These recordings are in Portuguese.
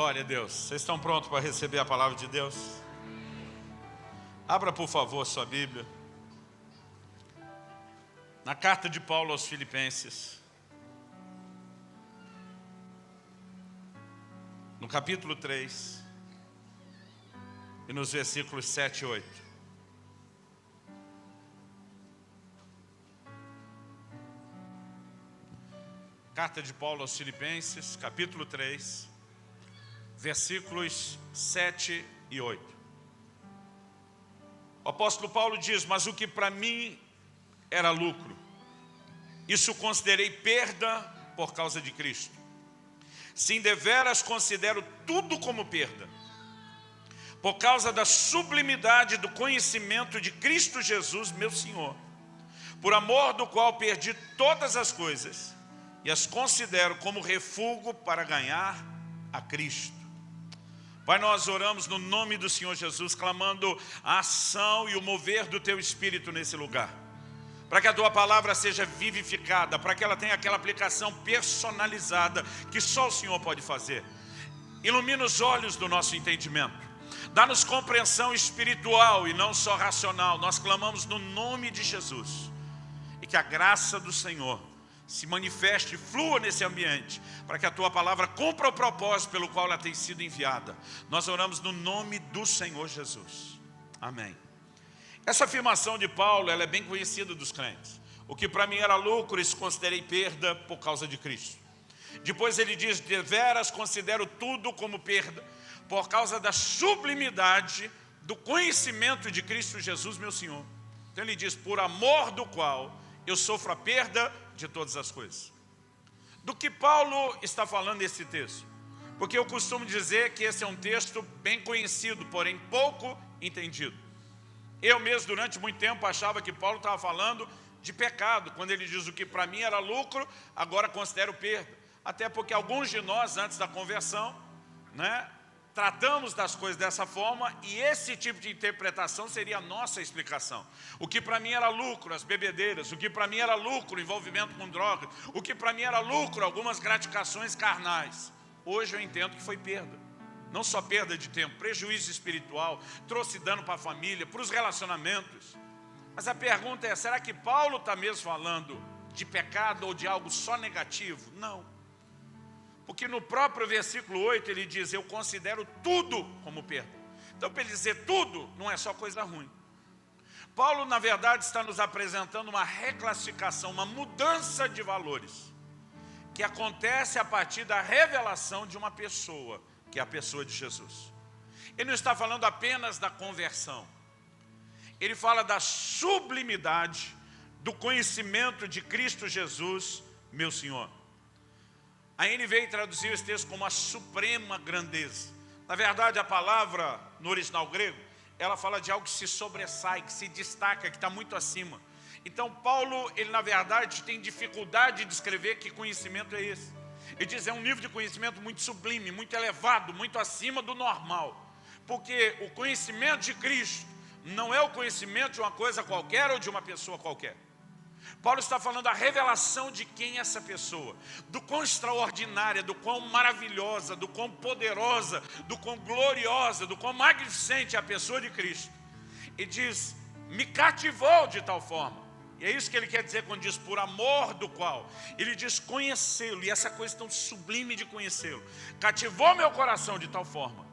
Glória a Deus. Vocês estão prontos para receber a palavra de Deus? Abra, por favor, sua Bíblia. Na carta de Paulo aos Filipenses, no capítulo 3, e nos versículos 7 e 8. Carta de Paulo aos Filipenses, capítulo 3, versículos 7 e 8. O apóstolo Paulo diz: mas o que para mim era lucro, isso considerei perda por causa de Cristo. Sim, deveras considero tudo como perda, por causa da sublimidade do conhecimento de Cristo Jesus, meu Senhor, por amor do qual perdi todas as coisas e as considero como refúgio para ganhar a Cristo. Pai, nós oramos no nome do Senhor Jesus, clamando a ação e o mover do Teu Espírito nesse lugar, para que a Tua palavra seja vivificada, para que ela tenha aquela aplicação personalizada que só o Senhor pode fazer. Ilumina os olhos do nosso entendimento, dá-nos compreensão espiritual e não só racional. Nós clamamos no nome de Jesus, e que a graça do Senhor se manifeste e flua nesse ambiente, para que a Tua palavra cumpra o propósito pelo qual ela tem sido enviada. Nós oramos no nome do Senhor Jesus. Amém. Essa afirmação de Paulo, ela é bem conhecida dos crentes. O que para mim era lucro, isso considerei perda por causa de Cristo. Depois ele diz: deveras considero tudo como perda, por causa da sublimidade do conhecimento de Cristo Jesus, meu Senhor. Então ele diz: por amor do qual eu sofro a perda de todas as coisas. Do que Paulo está falando nesse texto? Porque eu costumo dizer que esse é um texto bem conhecido, porém pouco entendido. Eu mesmo durante muito tempo achava que Paulo estava falando de pecado, quando ele diz: o que para mim era lucro, agora considero perda. Até porque alguns de nós, antes da conversão, tratamos das coisas dessa forma, e esse tipo de interpretação seria a nossa explicação. O que para mim era lucro, as bebedeiras; o que para mim era lucro, o envolvimento com drogas; o que para mim era lucro, algumas gratificações carnais. Hoje eu entendo que foi perda. Não só perda de tempo, prejuízo espiritual, trouxe dano para a família, para os relacionamentos. Mas a pergunta é: será que Paulo está mesmo falando de pecado ou de algo só negativo? Não. Porque no próprio versículo 8 ele diz: eu considero tudo como perda. Então, para ele dizer tudo, não é só coisa ruim. Paulo, na verdade, está nos apresentando uma reclassificação, uma mudança de valores, que acontece a partir da revelação de uma pessoa, que é a pessoa de Jesus. Ele não está falando apenas da conversão. Ele fala da sublimidade do conhecimento de Cristo Jesus, meu Senhor. A NVI traduziu esse texto como a suprema grandeza. Na verdade, a palavra, no original grego, ela fala de algo que se sobressai, que se destaca, que está muito acima. Então, Paulo, ele na verdade tem dificuldade de descrever que conhecimento é esse. Ele diz: é um nível de conhecimento muito sublime, muito elevado, muito acima do normal. Porque o conhecimento de Cristo não é o conhecimento de uma coisa qualquer ou de uma pessoa qualquer. Paulo está falando da revelação de quem é essa pessoa, do quão extraordinária, do quão maravilhosa, do quão poderosa, do quão gloriosa, do quão magnificente é a pessoa de Cristo. E diz: me cativou de tal forma. E é isso que ele quer dizer quando diz por amor do qual. Ele diz conhecê-lo, e essa coisa tão sublime de conhecê-lo cativou meu coração de tal forma.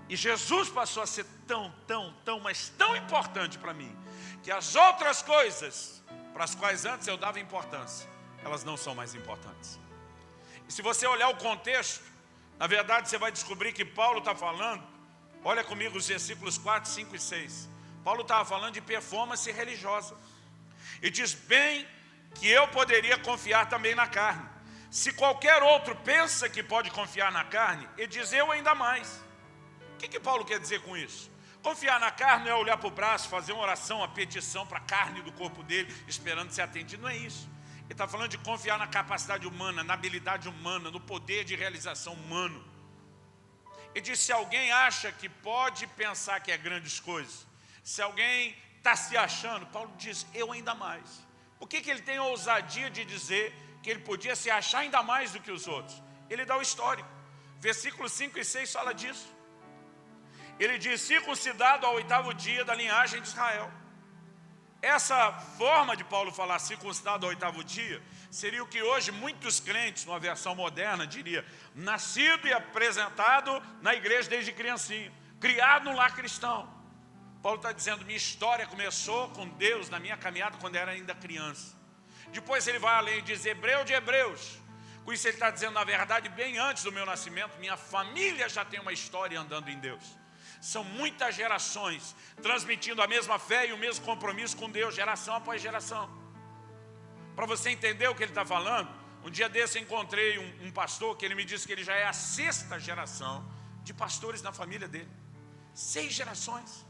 E Jesus passou a ser mas tão importante para mim, que as outras coisas para as quais antes eu dava importância, elas não são mais importantes. E se você olhar o contexto, na verdade você vai descobrir que Paulo está falando, olha comigo os versículos 4, 5 e 6. Paulo estava falando de performance religiosa. E diz: bem que eu poderia confiar também na carne. Se qualquer outro pensa que pode confiar na carne, ele diz: eu ainda mais. O que Paulo quer dizer com isso? Confiar na carne não é olhar para o braço, fazer uma oração, uma petição para a carne do corpo dele, esperando ser atendido. Não é isso. Ele está falando de confiar na capacidade humana, na habilidade humana, no poder de realização humano. Ele diz: se alguém acha que pode pensar que é grandes coisas, se alguém está se achando, Paulo diz: eu ainda mais. Por que ele tem a ousadia de dizer que ele podia se achar ainda mais do que os outros? Ele dá o histórico. Versículos 5 e 6 fala disso. Ele diz, circuncidado ao 8º dia da linhagem de Israel. Essa forma de Paulo falar circuncidado ao 8º dia, seria o que hoje muitos crentes, numa versão moderna, diria, nascido e apresentado na igreja desde criancinha, criado no lar cristão. Paulo está dizendo, minha história começou com Deus na minha caminhada quando eu era ainda criança. Depois ele vai além e diz, hebreu de hebreus. Com isso ele está dizendo, na verdade, bem antes do meu nascimento, minha família já tem uma história andando em Deus. São muitas gerações transmitindo a mesma fé e o mesmo compromisso com Deus, geração após geração. Para você entender o que ele está falando, um dia desse eu encontrei um pastor que ele me disse que ele já é a 6ª geração de pastores na família dele. 6 gerações.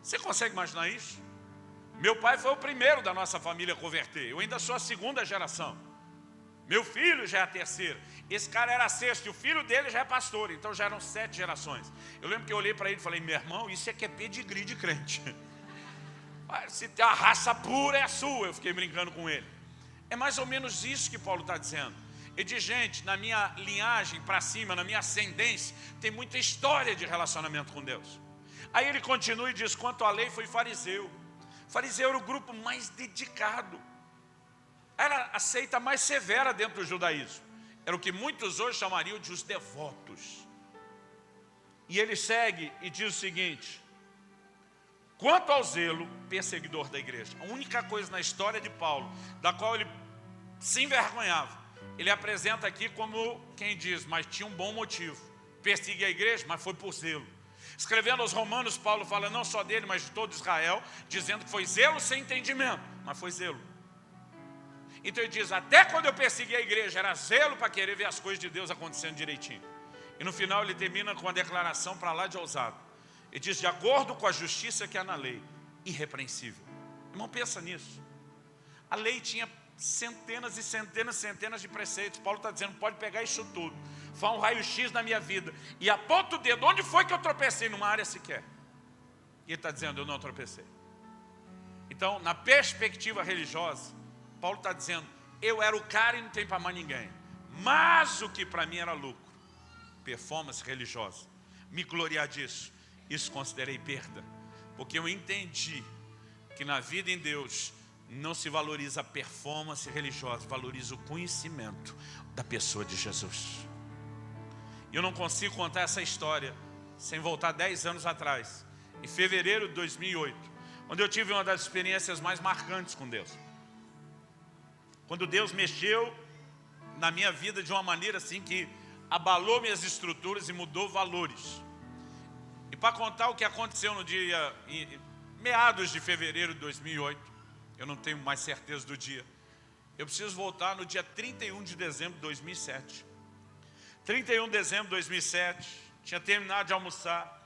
Você consegue imaginar isso? Meu pai foi o primeiro da nossa família a converter. Eu ainda sou a 2ª geração. Meu filho já é a 3ª. Esse cara era a 6ª e o filho dele já é pastor. Então já eram 7 gerações. Eu lembro que eu olhei para ele e falei, meu irmão, isso é que é pedigree de crente. Se tem a raça pura é a sua. Eu fiquei brincando com ele. É mais ou menos isso que Paulo está dizendo. Ele diz, gente, na minha linhagem para cima, na minha ascendência, tem muita história de relacionamento com Deus. Aí ele continua e diz, quanto à lei foi fariseu. Fariseu era o grupo mais dedicado. Era a seita mais severa dentro do judaísmo. Era o que muitos hoje chamariam de os devotos. E ele segue e diz o seguinte, quanto ao zelo, perseguidor da igreja. A única coisa na história de Paulo, da qual ele se envergonhava, ele apresenta aqui como quem diz, mas tinha um bom motivo. Perseguir a igreja, mas foi por zelo. Escrevendo aos Romanos, Paulo fala não só dele, mas de todo Israel, dizendo que foi zelo sem entendimento, mas foi zelo. Então ele diz, até quando eu persegui a igreja, era zelo para querer ver as coisas de Deus acontecendo direitinho. E no final ele termina com uma declaração para lá de ousado. Ele diz, de acordo com a justiça que há na lei, irrepreensível. Irmão, pensa nisso. A lei tinha centenas e centenas e centenas de preceitos. Paulo está dizendo, pode pegar isso tudo. Faz um raio-x na minha vida. E aponta o dedo, onde foi que eu tropecei? Numa área sequer. E ele está dizendo, eu não tropecei. Então, na perspectiva religiosa, Paulo está dizendo, eu era o cara e não tem para mais ninguém. Mas o que para mim era lucro, performance religiosa, me gloriar disso, isso considerei perda. Porque eu entendi que na vida em Deus não se valoriza a performance religiosa, valoriza o conhecimento da pessoa de Jesus. E eu não consigo contar essa história sem voltar 10 anos atrás, em fevereiro de 2008, onde eu tive uma das experiências mais marcantes com Deus. Quando Deus mexeu na minha vida de uma maneira assim que abalou minhas estruturas e mudou valores. E para contar o que aconteceu no dia, meados de fevereiro de 2008, eu não tenho mais certeza do dia, eu preciso voltar no dia 31 de dezembro de 2007. 31 de dezembro de 2007, tinha terminado de almoçar,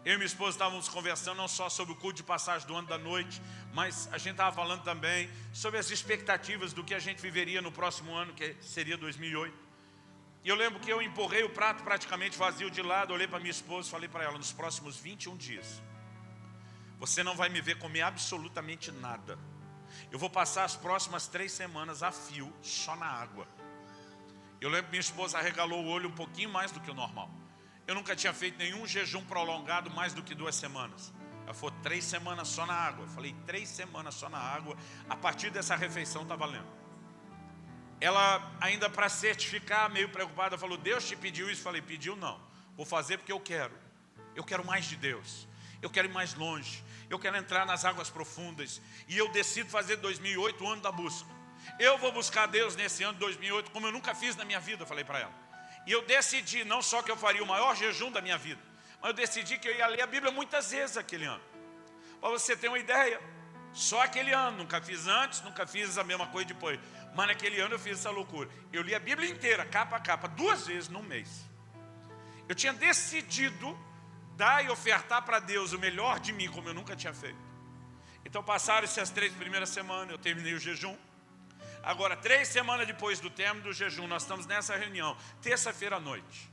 eu e minha esposa estávamos conversando não só sobre o culto de passagem do ano da noite, mas a gente estava falando também sobre as expectativas do que a gente viveria no próximo ano, que seria 2008. E eu lembro que eu empurrei o prato praticamente vazio de lado, olhei para minha esposa e falei para ela, nos próximos 21 dias, você não vai me ver comer absolutamente nada. Eu vou passar as próximas 3 semanas a fio, só na água. Eu lembro que minha esposa arregalou o olho um pouquinho mais do que o normal. Eu nunca tinha feito nenhum jejum prolongado mais do que 2 semanas. Ela falou, 3 semanas só na água. Eu falei, 3 semanas só na água. A partir dessa refeição está valendo. Ela ainda para certificar, meio preocupada, falou, Deus te pediu isso? Eu falei, pediu não. Vou fazer porque eu quero. Eu quero mais de Deus. Eu quero ir mais longe. Eu quero entrar nas águas profundas. E eu decido fazer 2008 o ano da busca. Eu vou buscar Deus nesse ano de 2008 como eu nunca fiz na minha vida, eu falei para ela. E eu decidi não só que eu faria o maior jejum da minha vida, mas eu decidi que eu ia ler a Bíblia muitas vezes aquele ano. Para você ter uma ideia, só aquele ano, nunca fiz antes, nunca fiz a mesma coisa depois. Mas naquele ano eu fiz essa loucura. Eu li a Bíblia inteira, capa a capa, 2 vezes num mês. Eu tinha decidido dar e ofertar para Deus o melhor de mim, como eu nunca tinha feito. Então passaram-se as 3 primeiras semanas, eu terminei o jejum. Agora, 3 semanas depois do término do jejum, nós estamos nessa reunião, terça-feira à noite.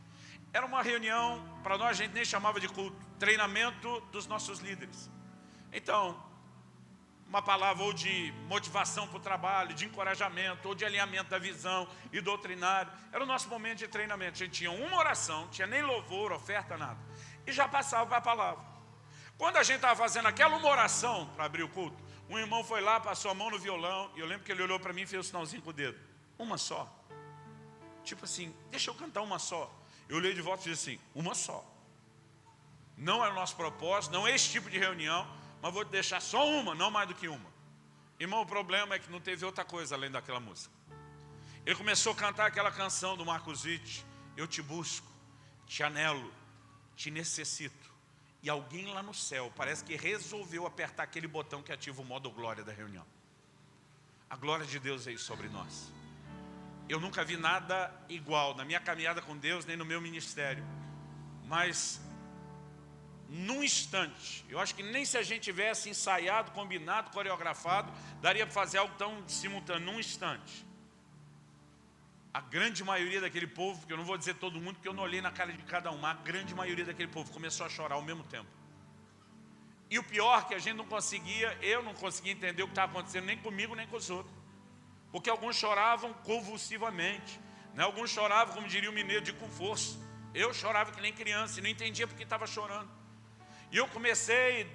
Era uma reunião, para nós a gente nem chamava de culto, treinamento dos nossos líderes. Então, uma palavra ou de motivação para o trabalho, de encorajamento, ou de alinhamento da visão e doutrinário. Era o nosso momento de treinamento. A gente tinha uma oração, não tinha nem louvor, oferta, nada. E já passava para a palavra. Quando a gente estava fazendo aquela uma oração para abrir o culto, um irmão foi lá, passou a mão no violão, e eu lembro que ele olhou para mim e fez o sinalzinho com o dedo. Uma só. Tipo assim, deixa eu cantar uma só. Eu olhei de volta e disse assim, uma só. Não é o nosso propósito, não é esse tipo de reunião, mas vou te deixar só uma, não mais do que uma. Irmão, o problema é que não teve outra coisa além daquela música. Ele começou a cantar aquela canção do Marcos Witt, eu te busco, te anelo, te necessito. E alguém lá no céu parece que resolveu apertar aquele botão que ativa o modo glória da reunião. A glória de Deus veio sobre nós. Eu nunca vi nada igual na minha caminhada com Deus, nem no meu ministério. Mas num instante, eu acho que nem se a gente tivesse ensaiado, combinado, coreografado, daria para fazer algo tão simultâneo, num instante. A grande maioria daquele povo, porque eu não vou dizer todo mundo, porque eu não olhei na cara de cada um, mas a grande maioria daquele povo começou a chorar ao mesmo tempo. E o pior que a gente não conseguia, eu não conseguia entender o que estava acontecendo, nem comigo, nem com os outros. Porque alguns choravam convulsivamente, né? Alguns choravam, como diria o mineiro, de com força. Eu chorava que nem criança e não entendia porque estava chorando. E eu comecei,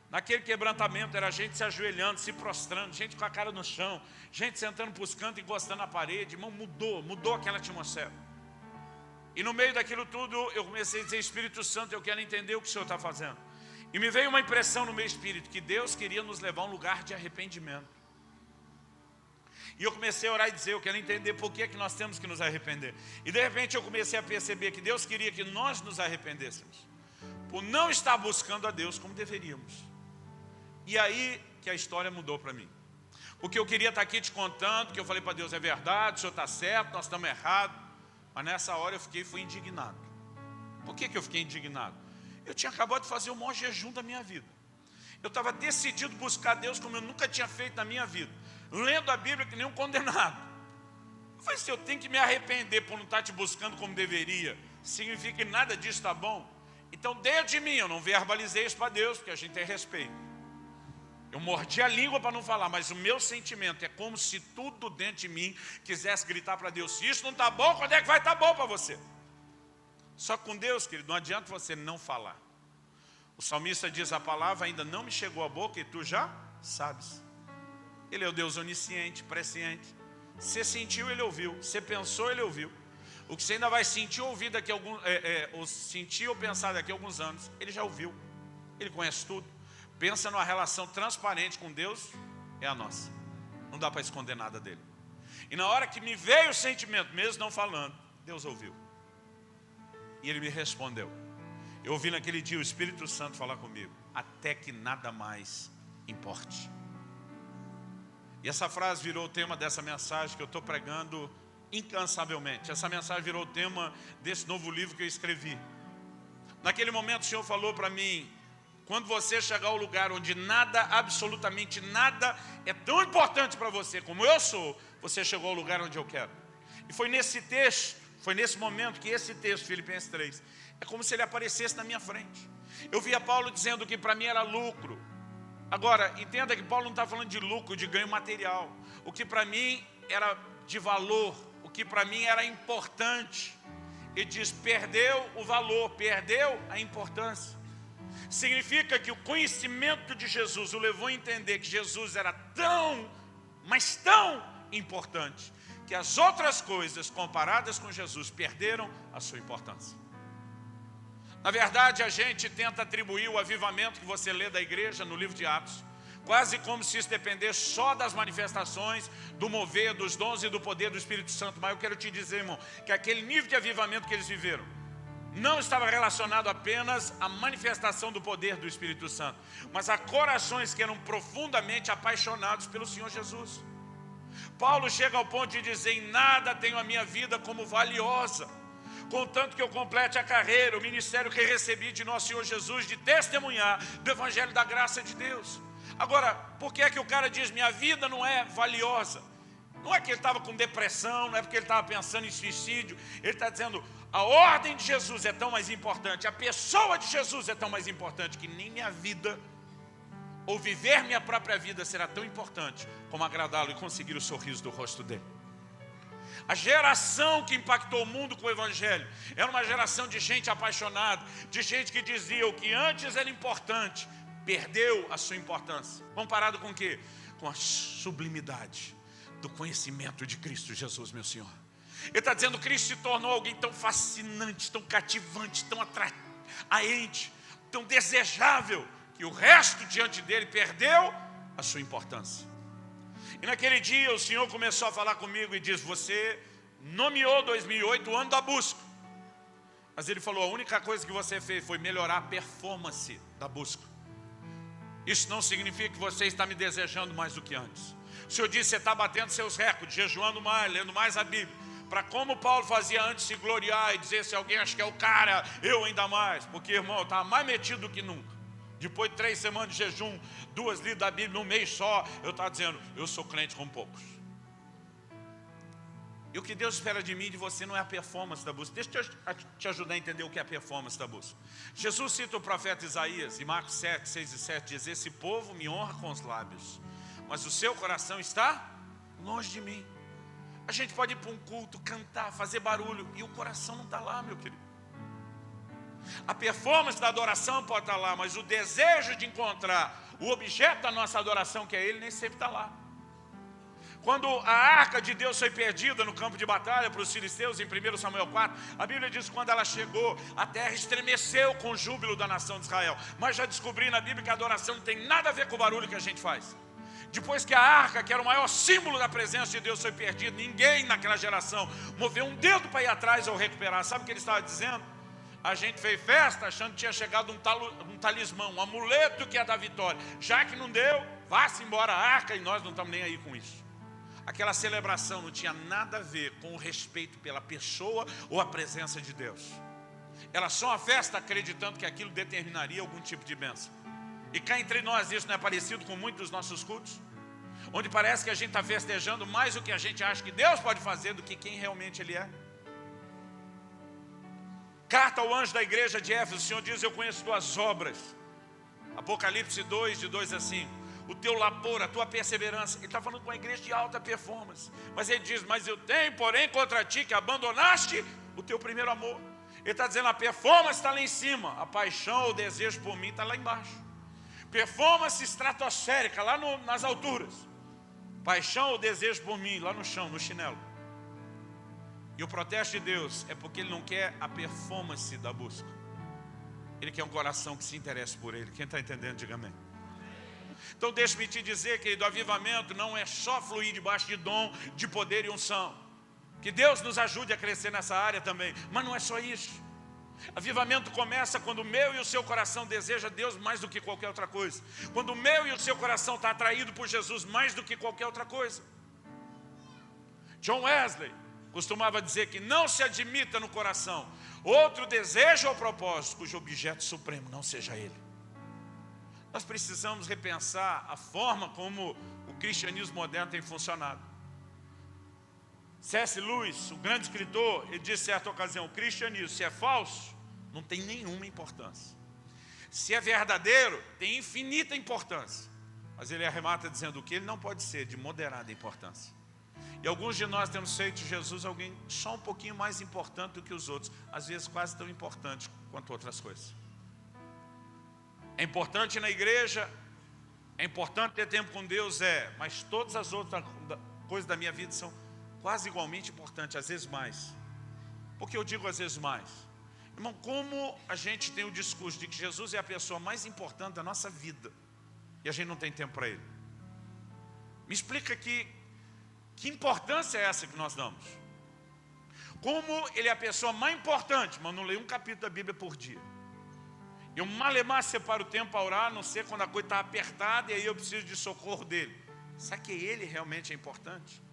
naquele quebrantamento, era gente se ajoelhando, se prostrando, gente com a cara no chão, gente sentando para os cantos e encostando na parede. Irmão, mudou aquela atmosfera. E no meio daquilo tudo, eu comecei a dizer, Espírito Santo, eu quero entender o que o Senhor está fazendo. E me veio uma impressão no meu espírito, que Deus queria nos levar a um lugar de arrependimento. E eu comecei a orar e dizer, eu quero entender por que nós temos que nos arrepender. E de repente eu comecei a perceber que Deus queria que nós nos arrependêssemos, por não estar buscando a Deus como deveríamos. E aí que a história mudou para mim. Porque eu queria estar aqui te contando, que eu falei para Deus, é verdade, o Senhor está certo, nós estamos errados. Mas nessa hora eu fui indignado. Por que eu fiquei indignado? Eu tinha acabado de fazer o maior jejum da minha vida. Eu estava decidido buscar Deus como eu nunca tinha feito na minha vida. Lendo a Bíblia que nem um condenado. Eu falei, se eu tenho que me arrepender por não estar te buscando como deveria, significa que nada disso está bom? Então dentro de mim, eu não verbalizei isso para Deus, porque a gente tem respeito. Eu mordi a língua para não falar, mas o meu sentimento é como se tudo dentro de mim quisesse gritar para Deus, se isso não está bom, quando é que vai estar bom para você? Só que com Deus, querido, não adianta você não falar. O salmista diz, a palavra ainda não me chegou à boca e tu já sabes. Ele é o Deus onisciente, presciente. Você sentiu, Ele ouviu. Você pensou, Ele ouviu. O que você ainda vai sentir ou ouvir daqui a ou sentir ou pensar daqui a alguns anos, Ele já ouviu. Ele conhece tudo. Pensa numa relação transparente com Deus, é a nossa. Não dá para esconder nada dele. E na hora que me veio o sentimento, mesmo não falando, Deus ouviu. E Ele me respondeu. Eu ouvi naquele dia o Espírito Santo falar comigo, até que nada mais importe. E essa frase virou o tema dessa mensagem que eu estou pregando incansavelmente. Essa mensagem virou o tema desse novo livro que eu escrevi. Naquele momento o Senhor falou para mim, quando você chegar ao lugar onde nada, absolutamente nada, é tão importante para você como eu sou, você chegou ao lugar onde eu quero. E foi nesse texto, foi nesse momento que esse texto, Filipenses 3, é como se ele aparecesse na minha frente. Eu via Paulo dizendo que para mim era lucro. Agora, entenda que Paulo não está falando de lucro, de ganho material. O que para mim era de valor, o que para mim era importante. Ele diz, perdeu o valor, perdeu a importância. Significa que o conhecimento de Jesus o levou a entender que Jesus era tão, mas tão importante, que as outras coisas comparadas com Jesus perderam a sua importância. Na verdade, a gente tenta atribuir o avivamento que você lê da igreja no livro de Atos, quase como se isso dependesse só das manifestações, do mover, dos dons e do poder do Espírito Santo. Mas eu quero te dizer, irmão, que aquele nível de avivamento que eles viveram não estava relacionado apenas à manifestação do poder do Espírito Santo, mas a corações que eram profundamente apaixonados pelo Senhor Jesus. Paulo chega ao ponto de dizer, em nada tenho a minha vida como valiosa, contanto que eu complete a carreira, o ministério que recebi de nosso Senhor Jesus, de testemunhar do Evangelho da graça de Deus. Agora, por que é que o cara diz, minha vida não é valiosa? Não é que ele estava com depressão, não é porque ele estava pensando em suicídio. Ele está dizendo, a ordem de Jesus é tão mais importante, a pessoa de Jesus é tão mais importante, que nem minha vida ou viver minha própria vida será tão importante como agradá-lo e conseguir o sorriso do rosto dele. A geração que impactou o mundo com o Evangelho era uma geração de gente apaixonada, de gente que dizia o que antes era importante, perdeu a sua importância. Comparado com o quê? Com a sublimidade do conhecimento de Cristo Jesus, meu Senhor. Ele está dizendo que Cristo se tornou alguém tão fascinante, tão cativante, tão atraente, tão desejável, que o resto diante dele perdeu a sua importância. E naquele dia o Senhor começou a falar comigo e disse: você nomeou 2008 o ano da busca. Mas ele falou: a única coisa que você fez foi melhorar a performance da busca. Isso não significa que você está me desejando mais do que antes. O Senhor disse: você está batendo seus recordes, jejuando mais, lendo mais a Bíblia. Para como Paulo fazia antes, se gloriar e dizer: se alguém acha que é o cara, eu ainda mais. Porque, irmão, eu estava mais metido do que nunca. Depois de 3 semanas de jejum, 2 livros da Bíblia num mês só, eu estava dizendo: eu sou crente como poucos. E o que Deus espera de mim e de você não é a performance da busca. Deixa eu te ajudar a entender o que é a performance da busca. Jesus cita o profeta Isaías, em Marcos 7, 6 e 7, diz: esse povo me honra com os lábios, mas o seu coração está longe de mim. A gente pode ir para um culto, cantar, fazer barulho, e o coração não está lá, meu querido. A performance da adoração pode estar lá, mas o desejo de encontrar o objeto da nossa adoração, que é Ele, nem sempre está lá. Quando a arca de Deus foi perdida no campo de batalha para os filisteus, em 1 Samuel 4, a Bíblia diz que quando ela chegou, a terra estremeceu com o júbilo da nação de Israel. Mas já descobri na Bíblia que a adoração não tem nada a ver com o barulho que a gente faz. Depois que a arca, que era o maior símbolo da presença de Deus, foi perdida, ninguém naquela geração moveu um dedo para ir atrás ou recuperar. Sabe o que ele estava dizendo? A gente fez festa achando que tinha chegado um talismã, um amuleto que é da vitória. Já que não deu, vá-se embora a arca, e nós não estamos nem aí com isso. Aquela celebração não tinha nada a ver com o respeito pela pessoa ou a presença de Deus. Era só uma festa acreditando que aquilo determinaria algum tipo de bênção. E cá entre nós isso não é parecido com muitos dos nossos cultos? Onde parece que a gente está festejando mais o que a gente acha que Deus pode fazer do que quem realmente Ele é. Carta ao anjo da igreja de Éfeso, o Senhor diz: eu conheço tuas obras. Apocalipse 2, de 2 a 5. O teu labor, a tua perseverança. Ele está falando com a igreja de alta performance. Mas ele diz: mas eu tenho, porém, contra ti que abandonaste o teu primeiro amor. Ele está dizendo: a performance está lá em cima, a paixão ou o desejo por mim está lá embaixo. Performance estratosférica, lá nas alturas. Paixão ou desejo por mim, lá no chão, no chinelo. E o protesto de Deus é porque Ele não quer a performance da busca. Ele quer um coração que se interesse por Ele. Quem está entendendo, diga amém. Então deixe-me te dizer, querido, avivamento não é só fluir debaixo de dom, de poder e unção. Que Deus nos ajude a crescer nessa área também, mas não é só isso. Avivamento começa quando o meu e o seu coração deseja Deus mais do que qualquer outra coisa. Quando o meu e o seu coração está atraído por Jesus mais do que qualquer outra coisa. John Wesley costumava dizer que não se admita no coração outro desejo ou propósito cujo objeto supremo não seja Ele. Nós precisamos repensar a forma como o cristianismo moderno tem funcionado. C.S. Lewis, o grande escritor, ele disse em certa ocasião: o cristianismo, se é falso, não tem nenhuma importância. Se é verdadeiro, tem infinita importância. Mas ele arremata dizendo que ele não pode ser de moderada importância. E alguns de nós temos feito de Jesus alguém só um pouquinho mais importante do que os outros, às vezes quase tão importante quanto outras coisas. É importante na igreja, é importante ter tempo com Deus, mas todas as outras coisas da minha vida são quase igualmente importantes, às vezes mais. Por que eu digo às vezes mais? Irmão, como a gente tem o discurso de que Jesus é a pessoa mais importante da nossa vida e a gente não tem tempo para Ele? Me explica aqui, que importância é essa que nós damos? Como Ele é a pessoa mais importante, mas não leio um capítulo da Bíblia por dia. Eu malemar separo o tempo para orar, a não ser quando a coisa está apertada e aí eu preciso de socorro dEle. Será que Ele realmente é importante?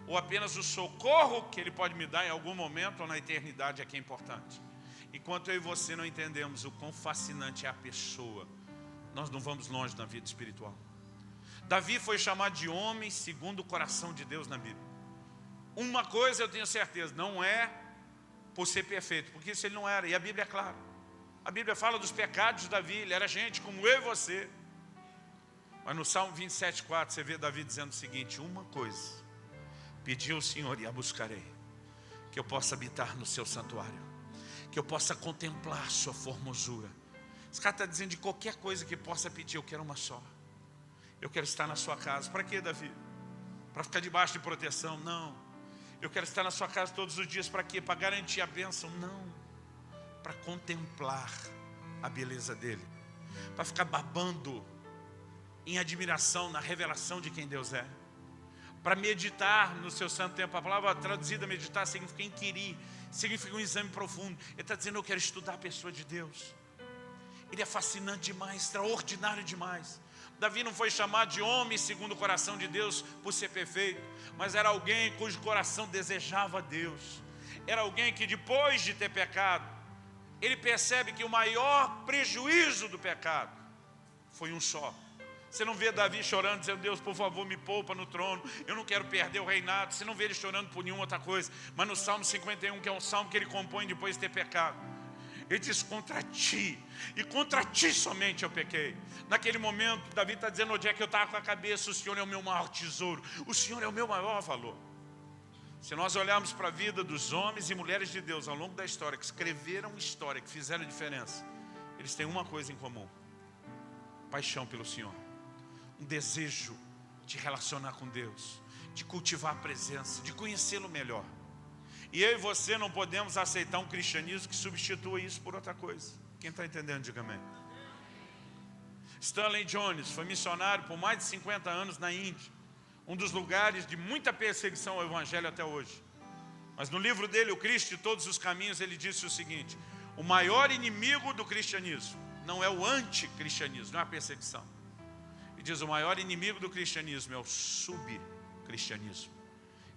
Ou apenas o socorro que Ele pode me dar em algum momento ou na eternidade é que é importante? Enquanto eu e você não entendemos o quão fascinante é a pessoa, nós não vamos longe na vida espiritual. Davi foi chamado de homem segundo o coração de Deus na Bíblia. Uma coisa eu tenho certeza, não é por ser perfeito, porque isso ele não era, e a Bíblia é clara. A Bíblia fala dos pecados de Davi, ele era gente como eu e você. Mas no Salmo 27,4 você vê Davi dizendo o seguinte: uma coisa pedi ao Senhor e a buscarei, que eu possa habitar no seu santuário, que eu possa contemplar sua formosura. Esse cara está dizendo: de qualquer coisa que possa pedir, eu quero uma só. Eu quero estar na sua casa. Para quê, Davi? Para ficar debaixo de proteção? Não. Eu quero estar na sua casa todos os dias. Para quê? Para garantir a bênção? Não. Para contemplar a beleza dele, para ficar babando em admiração na revelação de quem Deus é, para meditar no seu santo tempo. A palavra traduzida meditar significa inquirir, significa um exame profundo. Ele está dizendo: eu quero estudar a pessoa de Deus. Ele é fascinante demais, extraordinário demais. Davi não foi chamado de homem segundo o coração de Deus por ser perfeito, mas era alguém cujo coração desejava Deus. Era alguém que, depois de ter pecado, ele percebe que o maior prejuízo do pecado foi um só. Você não vê Davi chorando, dizendo: Deus, por favor, me poupa no trono, eu não quero perder o reinado. Você não vê ele chorando por nenhuma outra coisa. Mas no Salmo 51, que é um salmo que ele compõe depois de ter pecado, ele diz: contra ti, e contra ti somente eu pequei. Naquele momento, Davi está dizendo: onde é que eu estava com a cabeça? O Senhor é o meu maior tesouro, o Senhor é o meu maior valor. Se nós olharmos para a vida dos homens e mulheres de Deus ao longo da história, que escreveram história, que fizeram diferença, eles têm uma coisa em comum: paixão pelo Senhor, um desejo de relacionar com Deus, de cultivar a presença, de conhecê-lo melhor. E eu e você não podemos aceitar um cristianismo que substitua isso por outra coisa. Quem está entendendo, diga amém. Stanley Jones foi missionário por mais de 50 anos na Índia, um dos lugares de muita perseguição ao evangelho até hoje. Mas no livro dele, O Cristo e Todos os Caminhos, ele disse o seguinte: o maior inimigo do cristianismo não é o anticristianismo, não é a perseguição. Ele diz: o maior inimigo do cristianismo é o subcristianismo.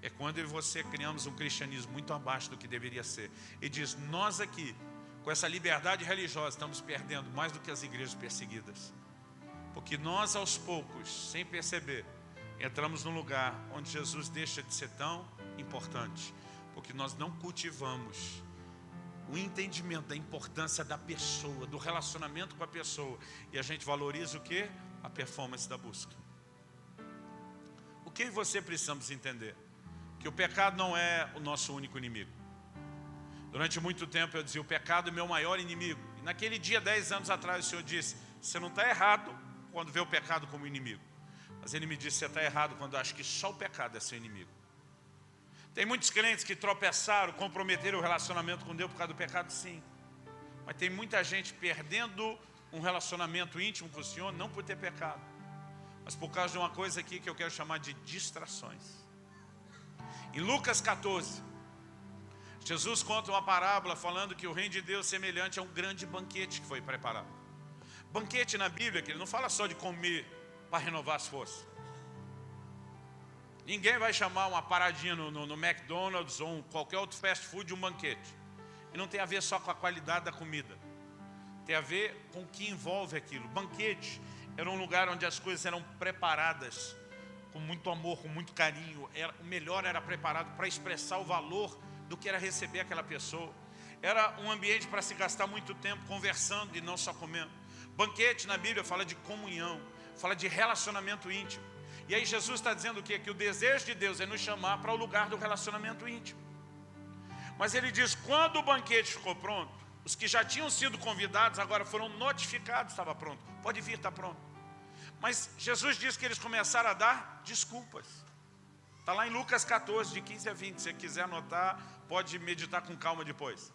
É quando eu e você criamos um cristianismo muito abaixo do que deveria ser. Ele diz: nós aqui, com essa liberdade religiosa, estamos perdendo mais do que as igrejas perseguidas. Porque nós, aos poucos, sem perceber, entramos num lugar onde Jesus deixa de ser tão importante. Porque nós não cultivamos o entendimento da importância da pessoa, do relacionamento com a pessoa. E a gente valoriza o quê? A performance da busca. O que você precisamos entender? Que o pecado não é o nosso único inimigo. Durante muito tempo eu dizia: o pecado é meu maior inimigo. E naquele dia, 10 anos atrás, o Senhor disse: você não está errado quando vê o pecado como inimigo. Mas Ele me disse: você está errado quando acha que só o pecado é seu inimigo. Tem muitos crentes que tropeçaram, comprometeram o relacionamento com Deus por causa do pecado, sim. Mas tem muita gente perdendo um relacionamento íntimo com o Senhor, não por ter pecado, mas por causa de uma coisa aqui que eu quero chamar de distrações. Em Lucas 14, Jesus conta uma parábola falando que o reino de Deus é semelhante a um grande banquete que foi preparado. Banquete na Bíblia, que ele não fala só de comer para renovar as forças. Ninguém vai chamar uma paradinha no McDonald's ou qualquer outro fast food de um banquete. E não tem a ver só com a qualidade da comida. Tem a ver com o que envolve aquilo. Banquete era um lugar onde as coisas eram preparadas com muito amor, com muito carinho. O melhor era preparado para expressar o valor do que era receber aquela pessoa. Era um ambiente para se gastar muito tempo conversando e não só comendo. Banquete na Bíblia fala de comunhão, fala de relacionamento íntimo. E aí Jesus está dizendo o quê? Que o desejo de Deus é nos chamar para o lugar do relacionamento íntimo. Mas ele diz: quando o banquete ficou pronto, os que já tinham sido convidados agora foram notificados, estava pronto. Pode vir, está pronto. Mas Jesus diz que eles começaram a dar desculpas. Está lá em Lucas 14, de 15 a 20. Se você quiser anotar, pode meditar com calma depois.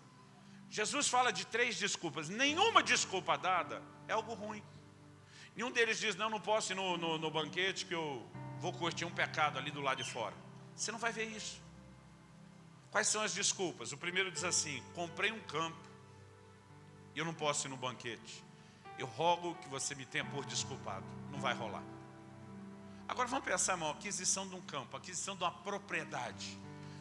Jesus fala de 3 desculpas. Nenhuma desculpa dada é algo ruim. Nenhum deles diz: não posso ir no banquete que eu vou curtir um pecado ali do lado de fora. Você não vai ver isso. Quais são as desculpas? O primeiro diz assim: comprei um campo e eu não posso ir no banquete. Eu rogo que você me tenha por desculpado. Não vai rolar. Agora vamos pensar, irmão, aquisição de um campo, aquisição de uma propriedade.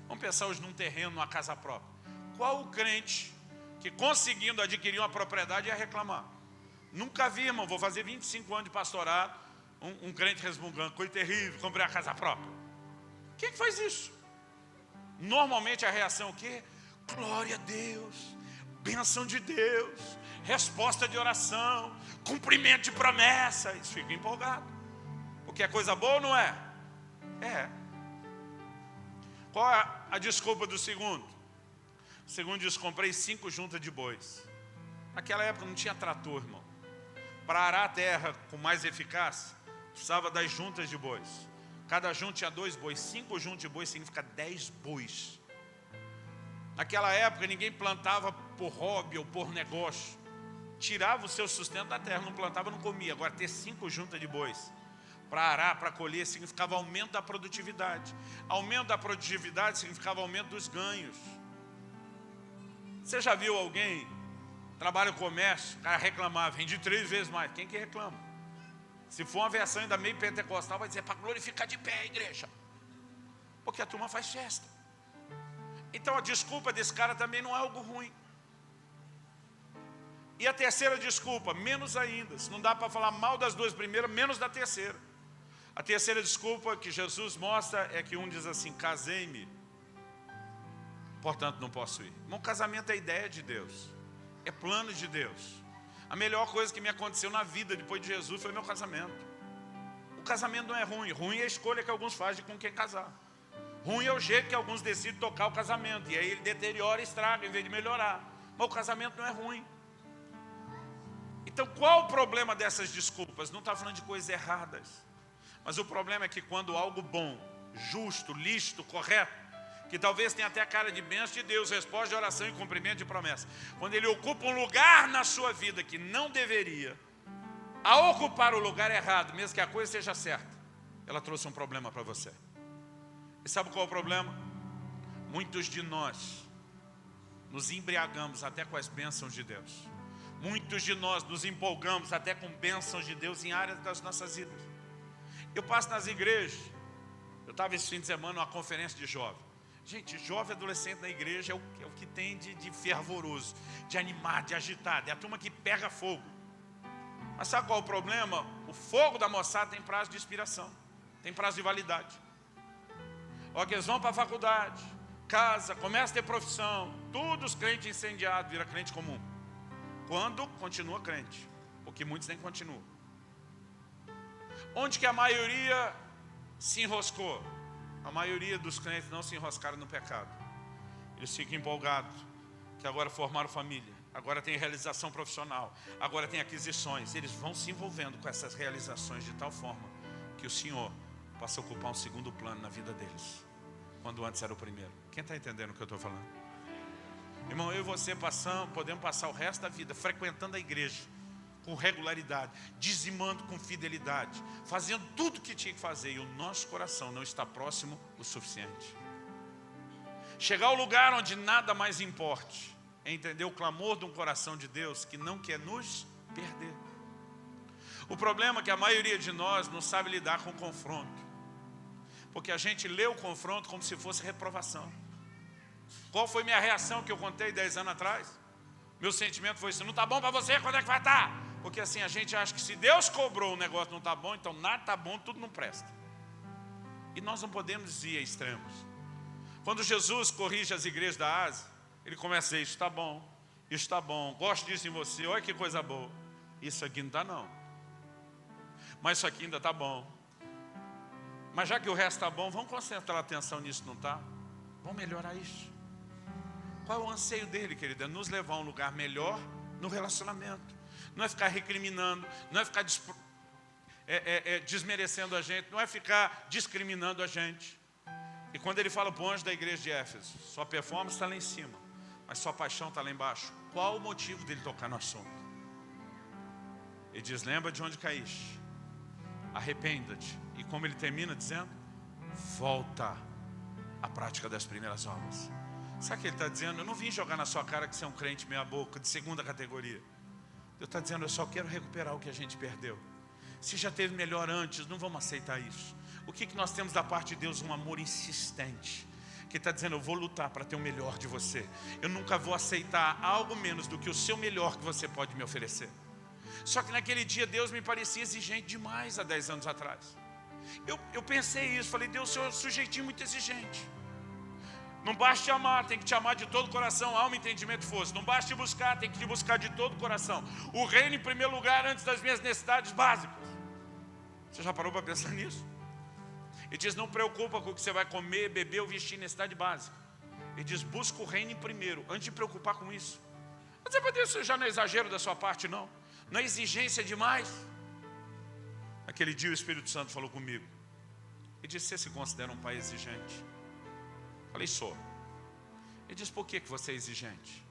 Vamos pensar hoje num terreno, numa casa própria. Qual o crente que, conseguindo adquirir uma propriedade, ia reclamar? Nunca vi, irmão, vou fazer 25 anos de pastorado, um crente resmungando: coisa terrível, comprei a casa própria. Quem que faz isso? Normalmente a reação é o quê? Glória a Deus, bênção de Deus, resposta de oração, cumprimento de promessa. Eles ficam empolgados. Porque é coisa boa ou não é? É. Qual é a desculpa do segundo? O segundo diz: comprei 5 juntas de bois. Naquela época não tinha trator, irmão. Para arar a terra com mais eficácia, precisava das juntas de bois. Cada junta tinha 2 bois. 5 juntas de bois significa 10 bois. Naquela época ninguém plantava por hobby ou por negócio. Tirava o seu sustento da terra, não plantava, não comia. Agora ter 5 juntas de bois para arar, para colher, significava aumento da produtividade. Aumento da produtividade significava aumento dos ganhos. Você já viu alguém, trabalha no comércio, o cara reclamar, vende 3 vezes mais? Quem que reclama? Se for uma versão ainda meio pentecostal, vai dizer: para glorificar de pé a igreja. Porque a turma faz festa. Então a desculpa desse cara também não é algo ruim. E a terceira desculpa, menos ainda. Se não dá para falar mal das 2 primeiras, menos da terceira. A terceira desculpa que Jesus mostra é que um diz assim: casei-me, portanto não posso ir. Irmão, casamento é ideia de Deus, é plano de Deus. A melhor coisa que me aconteceu na vida depois de Jesus foi meu casamento. O casamento não é ruim. Ruim é a escolha que alguns fazem de com quem casar. Ruim é o jeito que alguns decidem tocar o casamento. E aí ele deteriora e estraga em vez de melhorar. Mas o casamento não é ruim. Então qual o problema dessas desculpas? Não está falando de coisas erradas. Mas o problema é que quando algo bom, justo, lícito, correto, que talvez tenha até a cara de bênção de Deus, resposta de oração e cumprimento de promessa, quando ele ocupa um lugar na sua vida que não deveria, a ocupar o lugar errado, mesmo que a coisa seja certa, ela trouxe um problema para você. E sabe qual é o problema? Muitos de nós nos embriagamos até com as bênçãos de Deus. Muitos de nós nos empolgamos até com bênçãos de Deus em áreas das nossas vidas. Eu passo nas igrejas. Eu estava esse fim de semana numa conferência de jovem. Gente, jovem adolescente na igreja é o que tem de fervoroso, de animar, de agitar. É a turma que pega fogo. Mas sabe qual é o problema? O fogo da moçada tem prazo de expiração, tem prazo de validade. Olha que eles vão para a faculdade, casa, começa a ter profissão, todos os crentes incendiados, vira crente comum. Quando continua crente, porque muitos nem continuam. Onde que a maioria se enroscou? A maioria dos crentes não se enroscaram no pecado. Eles ficam empolgados, que agora formaram família, agora tem realização profissional, agora tem aquisições. Eles vão se envolvendo com essas realizações de tal forma que o Senhor passa a ocupar um segundo plano na vida deles, quando antes era o primeiro. Quem está entendendo o que eu estou falando? Irmão, eu e você podemos passar o resto da vida frequentando a igreja com regularidade, dizimando com fidelidade, fazendo tudo o que tinha que fazer, e o nosso coração não está próximo o suficiente. Chegar ao lugar onde nada mais importe é entender o clamor de um coração de Deus que não quer nos perder. O problema é que a maioria de nós não sabe lidar com o confronto, porque a gente lê o confronto como se fosse reprovação. Qual foi minha reação que eu contei 10 anos atrás? Meu sentimento foi assim: não está bom para você, quando é que vai estar? Porque assim, a gente acha que se Deus cobrou o negócio não está bom, então nada está bom, tudo não presta. E nós não podemos ir a extremos. Quando Jesus corrige as igrejas da Ásia, ele começa a dizer: isso está bom, gosto disso em você, olha que coisa boa. Isso aqui não está não. Mas isso aqui ainda está bom. Mas já que o resto está bom, vamos concentrar a atenção nisso, não está? Vamos melhorar isso. Qual é o anseio dele, querido? É nos levar a um lugar melhor no relacionamento. Não é ficar recriminando, não é ficar desmerecendo a gente, não é ficar discriminando a gente. E quando ele fala para o anjo da igreja de Éfeso: sua performance está lá em cima, mas sua paixão está lá embaixo. Qual o motivo dele tocar no assunto? Ele diz: lembra de onde caíste, arrependa-te. E como ele termina dizendo: volta à prática das primeiras obras. Sabe o que ele está dizendo? Eu não vim jogar na sua cara que você é um crente meia boca, de segunda categoria. Deus está dizendo: eu só quero recuperar o que a gente perdeu. Se já teve melhor antes, não vamos aceitar isso. O que nós temos da parte de Deus? Um amor insistente, que está dizendo: eu vou lutar para ter o melhor de você. Eu nunca vou aceitar algo menos do que o seu melhor que você pode me oferecer. Só que naquele dia Deus me parecia exigente demais há 10 anos atrás. Eu pensei isso, falei: Deus, o Senhor é um sujeitinho muito exigente. Não basta te amar, tem que te amar de todo o coração, alma, entendimento e força. Não basta te buscar, tem que te buscar de todo o coração. O reino em primeiro lugar antes das minhas necessidades básicas. Você já parou para pensar nisso? Ele diz, não preocupa com o que você vai comer, beber ou vestir, necessidade básica. Ele diz, busca o reino em primeiro, antes de preocupar com isso. Mas isso já não é exagero da sua parte, não. Não é exigência demais. Aquele dia o Espírito Santo falou comigo. Ele disse, você se considera um pai exigente? Falei, sou. Ele disse, por que você é exigente?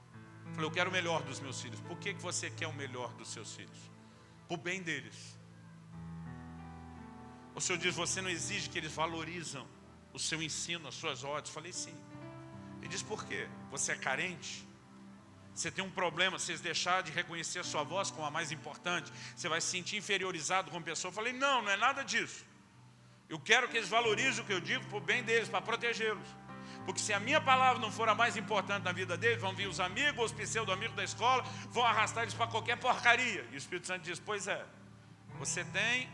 Falei, eu quero o melhor dos meus filhos. Por que você quer o melhor dos seus filhos? Por bem deles. O Senhor diz, você não exige que eles valorizam o seu ensino, as suas ordens. Falei, sim. Ele diz, por quê? Você é carente? Você tem um problema, se deixar de reconhecer a sua voz como a mais importante, você vai se sentir inferiorizado como pessoa. Eu falei, não, não é nada disso. Eu quero que eles valorizem o que eu digo por bem deles, para protegê-los. Porque se a minha palavra não for a mais importante na vida deles, vão vir os amigos, os pseudo-amigos da escola, vão arrastar eles para qualquer porcaria. E o Espírito Santo diz, pois é, você tem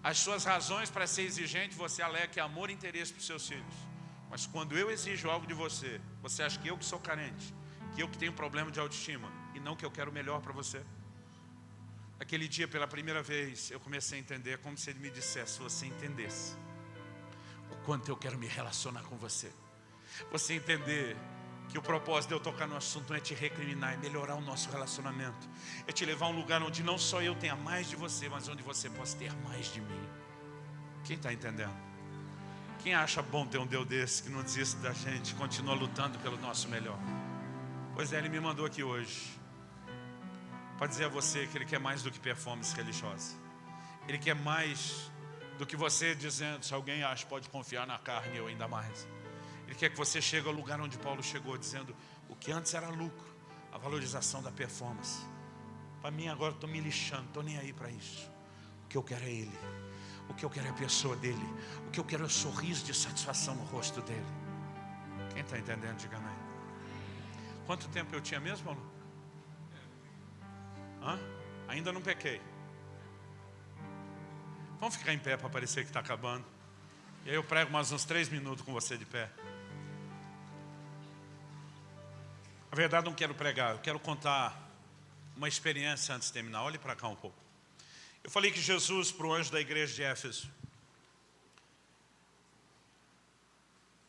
as suas razões para ser exigente, você alega que é amor e interesse para os seus filhos. Mas quando eu exijo algo de você, você acha que eu que sou carente, que eu que tenho problema de autoestima, e não que eu quero o melhor para você. Aquele dia, pela primeira vez, eu comecei a entender, como se ele me dissesse, se você entendesse o quanto eu quero me relacionar com você. Você entender que o propósito de eu tocar no assunto não é te recriminar, é melhorar o nosso relacionamento. É te levar a um lugar onde não só eu tenha mais de você, mas onde você possa ter mais de mim. Quem está entendendo? Quem acha bom ter um Deus desse, que não desiste da gente, continua lutando pelo nosso melhor? Pois é, Ele me mandou aqui hoje para dizer a você que Ele quer mais do que performance religiosa. Ele quer mais do que você dizendo, se alguém acha, pode confiar na carne, eu ainda mais. Ele quer que você chegue ao lugar onde Paulo chegou, dizendo, o que antes era lucro, a valorização da performance. Para mim agora estou me lixando, não estou nem aí para isso. O que eu quero é Ele. O que eu quero é a pessoa dEle. O que eu quero é o sorriso de satisfação no rosto dEle. Quem está entendendo, diga amém. Quanto tempo eu tinha mesmo, Paulo? Ainda não pequei. Vamos ficar em pé para parecer que está acabando. E aí eu prego mais uns 3 minutos com você de pé. Na verdade não quero pregar, eu quero contar uma experiência antes de terminar. Olhe para cá um pouco. Eu falei que Jesus, para o anjo da igreja de Éfeso,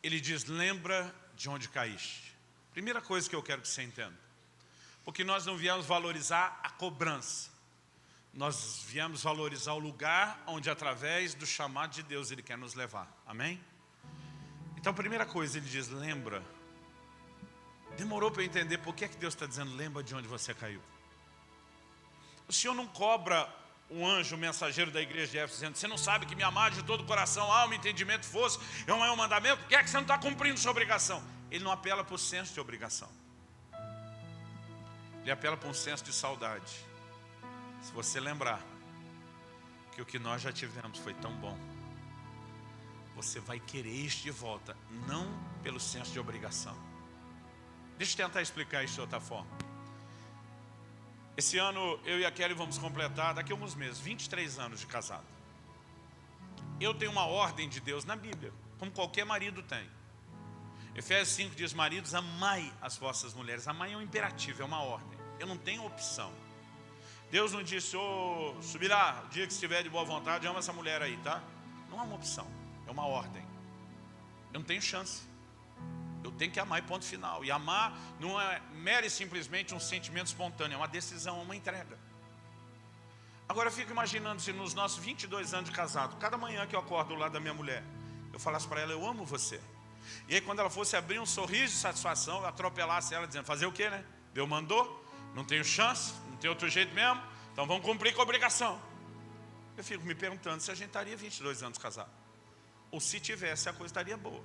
ele diz, lembra de onde caíste. Primeira coisa que eu quero que você entenda. Porque nós não viemos valorizar a cobrança. Nós viemos valorizar o lugar onde, através do chamado de Deus, Ele quer nos levar. Amém? Então, a primeira coisa, Ele diz, lembra. Demorou para eu entender por que Deus está dizendo, lembra de onde você caiu. O Senhor não cobra um anjo, o mensageiro da igreja de Éfeso, dizendo, você não sabe que me amar de todo o coração, alma, entendimento, força, é um mandamento, por que você não está cumprindo sua obrigação? Ele não apela para o senso de obrigação. Ele apela para um senso de saudade. Se você lembrar que o que nós já tivemos foi tão bom, você vai querer isso de volta, não pelo senso de obrigação. Deixa eu tentar explicar isso de outra forma. Esse ano eu e a Kelly vamos completar, daqui a alguns meses, 23 anos de casado. Eu tenho uma ordem de Deus na Bíblia, como qualquer marido tem. Efésios 5 diz, maridos, amai as vossas mulheres. Amai é um imperativo, é uma ordem. Eu não tenho opção. Deus não disse, subirá, o dia que estiver de boa vontade, ama essa mulher aí, tá? Não é uma opção, é uma ordem. Eu não tenho chance. Eu tenho que amar e ponto final. E amar não é mero e simplesmente um sentimento espontâneo, é uma decisão, uma entrega. Agora eu fico imaginando se nos nossos 22 anos de casado, cada manhã que eu acordo do lado da minha mulher, eu falasse para ela, eu amo você. E aí quando ela fosse abrir um sorriso de satisfação, eu atropelasse ela dizendo, fazer o quê, né? Deus mandou, não tenho chance, não tem outro jeito mesmo, então vamos cumprir com a obrigação. Eu fico me perguntando se a gente estaria 22 anos casado. Ou se tivesse, a coisa estaria boa.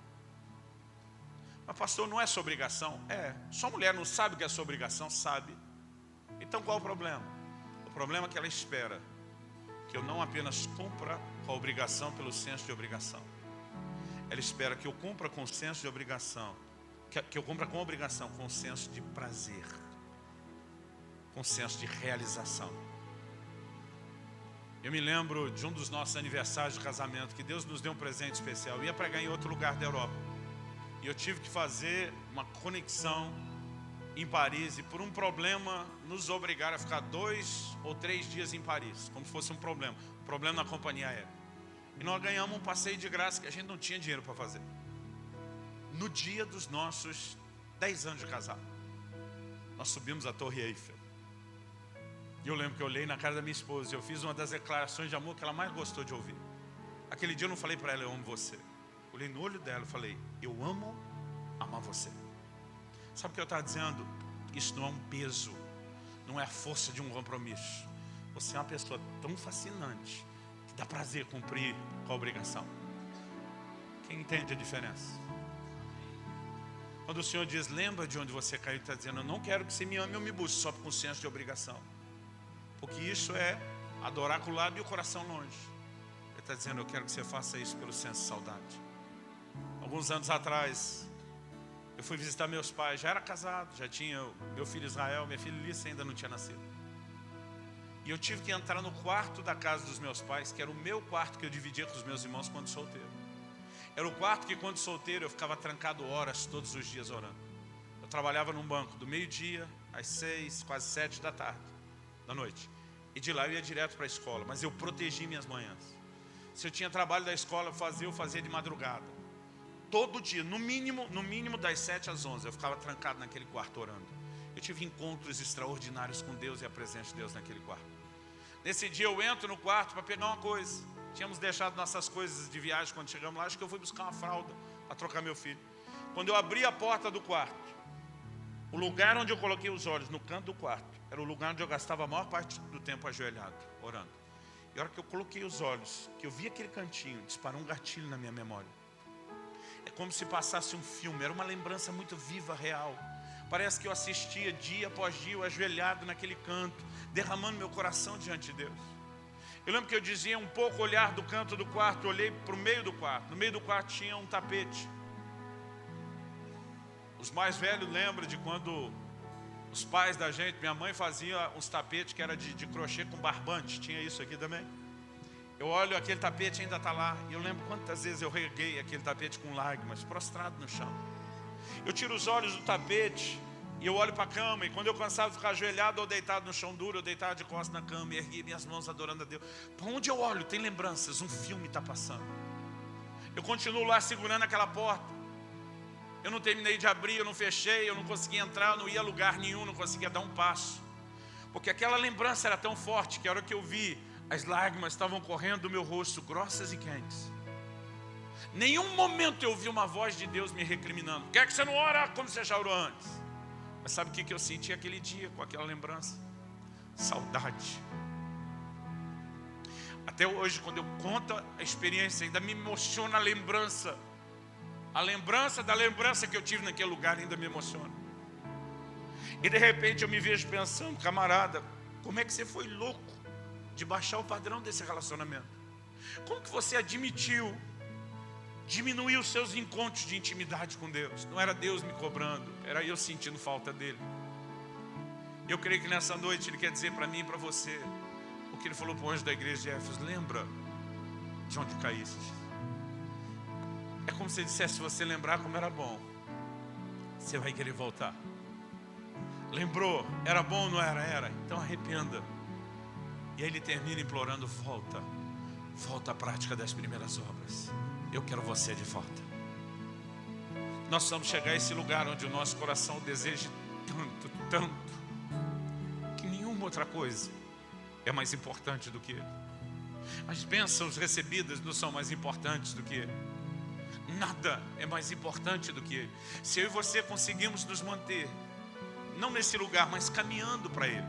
Mas pastor, não é sua obrigação? É. Sua mulher não sabe que é sua obrigação? Sabe. Então qual é o problema? O problema é que ela espera que eu não apenas cumpra com a obrigação pelo senso de obrigação. Ela espera que eu cumpra com o senso de obrigação, que eu cumpra com a obrigação, com o senso de prazer, com o senso de realização. Eu me lembro de um dos nossos aniversários de casamento, que Deus nos deu um presente especial. Eu ia pregar em outro lugar da Europa. E eu tive que fazer uma conexão em Paris e por um problema nos obrigaram a ficar 2 ou 3 dias em Paris, como se fosse um problema na companhia aérea. E nós ganhamos um passeio de graça que a gente não tinha dinheiro para fazer. No dia dos nossos 10 anos de casado, nós subimos a Torre Eiffel. E eu lembro que eu olhei na cara da minha esposa e eu fiz uma das declarações de amor que ela mais gostou de ouvir. Aquele dia eu não falei para ela, eu amo você. Olhei no olho dela e falei, eu amo amar você. Sabe o que eu estava dizendo? Isso não é um peso, não é a força de um compromisso. Você é uma pessoa tão fascinante que dá prazer cumprir com a obrigação. Quem entende a diferença? Quando o Senhor diz, lembra de onde você caiu, Ele está dizendo, eu não quero que você me ame ou me busque só com senso de obrigação. Porque isso é adorar com o lábio e o coração longe. Ele está dizendo, eu quero que você faça isso pelo senso de saudade. Alguns anos atrás, eu fui visitar meus pais, já era casado, já tinha meu filho Israel, minha filha Lícia ainda não tinha nascido. E eu tive que entrar no quarto da casa dos meus pais, que era o meu quarto que eu dividia com os meus irmãos quando solteiro. Era o quarto que quando solteiro eu ficava trancado horas todos os dias orando. Eu trabalhava num banco do meio-dia às 6, quase 7 da tarde, da noite. E de lá eu ia direto para a escola, mas eu protegi minhas manhãs. Se eu tinha trabalho da escola, eu fazia de madrugada. Todo dia, no mínimo das 7 às 11, eu ficava trancado naquele quarto orando. Eu tive encontros extraordinários com Deus e a presença de Deus naquele quarto. Nesse dia eu entro no quarto para pegar uma coisa. Tínhamos deixado nossas coisas de viagem quando chegamos lá. Acho que eu fui buscar uma fralda para trocar meu filho. Quando eu abri a porta do quarto, o lugar onde eu coloquei os olhos, no canto do quarto, era o lugar onde eu gastava a maior parte do tempo ajoelhado, orando. E a hora que eu coloquei os olhos, que eu vi aquele cantinho, disparou um gatilho na minha memória. É como se passasse um filme, era uma lembrança muito viva, real. Parece que eu assistia dia após dia, eu ajoelhado naquele canto, derramando meu coração diante de Deus. Eu lembro que eu dizia um pouco olhar do canto do quarto, olhei para o meio do quarto. No meio do quarto tinha um tapete. Os mais velhos lembram de quando os pais da gente, minha mãe fazia uns tapetes que era de crochê com barbante, tinha isso aqui também. Eu olho, aquele tapete ainda está lá, e eu lembro quantas vezes eu reguei aquele tapete com lágrimas, prostrado no chão. Eu tiro os olhos do tapete, e eu olho para a cama, e quando eu cansava de ficar ajoelhado ou deitado no chão duro, eu deitava de costas na cama, e ergui minhas mãos adorando a Deus. Para onde eu olho, tem lembranças, um filme está passando. Eu continuo lá segurando aquela porta. Eu não terminei de abrir, eu não fechei, eu não conseguia entrar, eu não ia a lugar nenhum, não conseguia dar um passo. Porque aquela lembrança era tão forte que a hora que eu vi, as lágrimas estavam correndo do meu rosto, grossas e quentes. Nenhum momento eu ouvi uma voz de Deus me recriminando. Por que é que você não ora como você já orou antes? Mas sabe o que eu senti aquele dia com aquela lembrança? Saudade. Até hoje, quando eu conto a experiência, ainda me emociona a lembrança. A lembrança da lembrança que eu tive naquele lugar ainda me emociona. E de repente eu me vejo pensando, camarada, como é que você foi louco de baixar o padrão desse relacionamento? Como que você admitiu diminuir os seus encontros de intimidade com Deus? Não era Deus me cobrando, era eu sentindo falta dele. Eu creio que nessa noite Ele quer dizer para mim e para você o que Ele falou para o anjo da igreja de Éfeso: lembra de onde caíste. É como se Ele dissesse: se você lembrar como era bom, você vai querer voltar. Lembrou? Era bom ou não era? Era. Então arrependa. E aí Ele termina implorando: volta. Volta à prática das primeiras obras. Eu quero você de volta. Nós vamos chegar a esse lugar onde o nosso coração deseja tanto, tanto, que nenhuma outra coisa é mais importante do que Ele. As bênçãos recebidas não são mais importantes do que Ele. Nada é mais importante do que Ele. Se eu e você conseguimos nos manter, não nesse lugar, mas caminhando para Ele.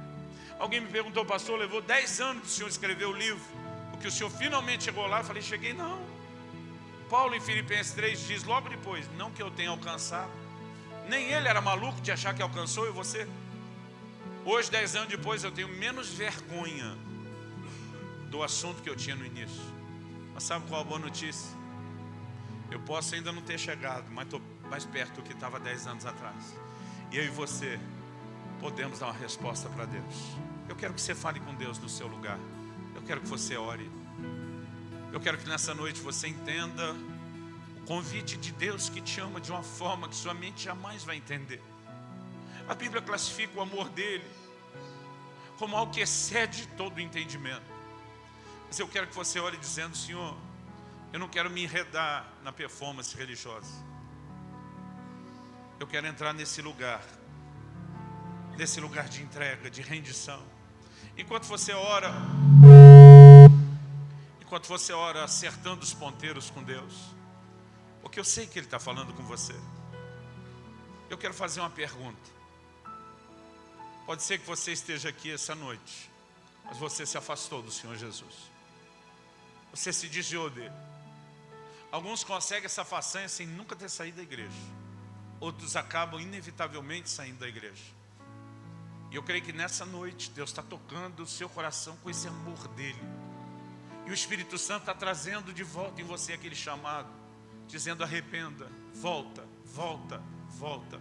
Alguém me perguntou: pastor, levou 10 anos para o senhor escrever o livro, porque o senhor finalmente chegou lá? Eu falei: cheguei não. Paulo em Filipenses 3 diz logo depois: não que eu tenha alcançado. Nem ele era maluco de achar que alcançou, e você? Hoje, 10 anos depois, eu tenho menos vergonha do assunto que eu tinha no início. Mas sabe qual a boa notícia? Eu posso ainda não ter chegado, mas estou mais perto do que estava 10 anos atrás. E eu e você podemos dar uma resposta para Deus. Eu quero que você fale com Deus no seu lugar. Eu quero que você ore. Eu quero que nessa noite você entenda o convite de Deus, que te ama de uma forma que sua mente jamais vai entender. A Bíblia classifica o amor dele como algo que excede todo o entendimento. Mas eu quero que você ore dizendo: Senhor, eu não quero me enredar na performance religiosa. Eu quero entrar nesse lugar de entrega, de rendição. Enquanto você ora acertando os ponteiros com Deus, porque eu sei que Ele está falando com você, eu quero fazer uma pergunta. Pode ser que você esteja aqui essa noite, mas você se afastou do Senhor Jesus. Você se desviou dele. Alguns conseguem essa façanha sem nunca ter saído da igreja. Outros acabam inevitavelmente saindo da igreja. E eu creio que nessa noite Deus está tocando o seu coração com esse amor dele. E o Espírito Santo está trazendo de volta em você aquele chamado, dizendo: arrependa, volta, volta, volta.